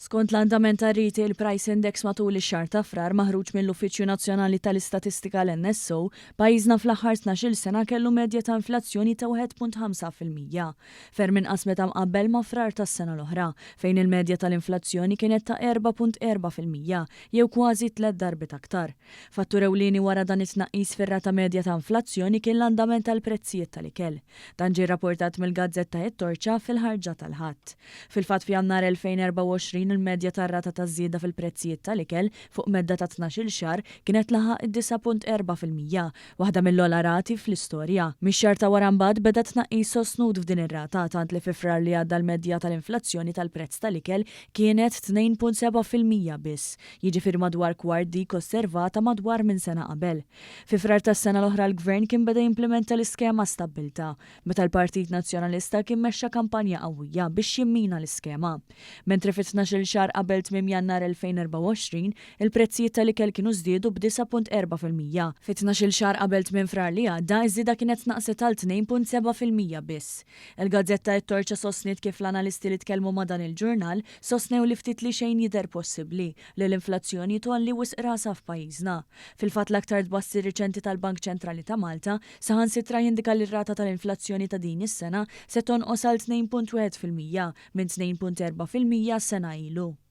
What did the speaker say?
Skont l-andament ta' Retail Price Index matul ix-xahar ta' frar maħruġ mill-Uffiċċju Nazzjonali tal-Istatistika l-NSO, pajjiżna fl-aħħar 12-il sena kellu medja ta' inflazzjoni ta' 1.5%, ferm inqas meta mqabbel ma' frar tas-sena l-oħra, fejn il-medja tal-inflazzjoni kienet ta' 4.4% jew kważi 3 darbit aktar. Fattur ewlieni wara dan it-tnaqqis fir-rata medja ta' inflazzjoni kien l-andament tal-prezzijiet tal-ikel. Dan ġie rrapportat mill-Gazzetta t-Torċa fil-ħarġa tal-Ħadd. Fil-fatt f'Jannar 2024 il-medja tar-rata taż-żieda fil-prezzijiet tal-ikel fuq medda ta' 12-il xahar kienet laħaq 9.4%, waħda mill-ogħla rati fl-istorja. Mix-xahar ta' wara mbagħad beda tnaqqis sosnut f'din ir-rata tant li fi frar li għadda l-medja tal-inflazzjoni tal-prezz tal-ikel kienet 2.7% biss, jiġifier madwar kwart dik osservata madwar minn sena qabel. Fi frar tas-sena l-oħra l-Gvern kien beda jimplementa l-iskema Stabbiltà, meta l-Partit Nazzjonalista kien mexxa kampanja qawwija biex jimmina l-iskema. Mentri fit-12 xahar qabel tmiem Jannar 2024, il-prezzijiet tal-ikel kienu żdiedu b'9.4%. Fit-12 xahar qabel tmiem frar li għadda, iż-żieda kienet naqset għal 2.7% biss. Il-Gazzetta t-Torċa sostniet kif l-analisti li tkellmu ma' dan il-ġurnal sostnew li ftit li xejn jidher possibbli li l-inflazzjoni tolli wisq rasa f'pajjiżna. Fil-fatt l-aktar tbassir riċenti tal-Bank Ċentrali ta' Malta saħansitra jindika li r-rata tal-inflazzjoni ta' din is-sena se tonqos għal 2.1% minn 2.4% sena ilu.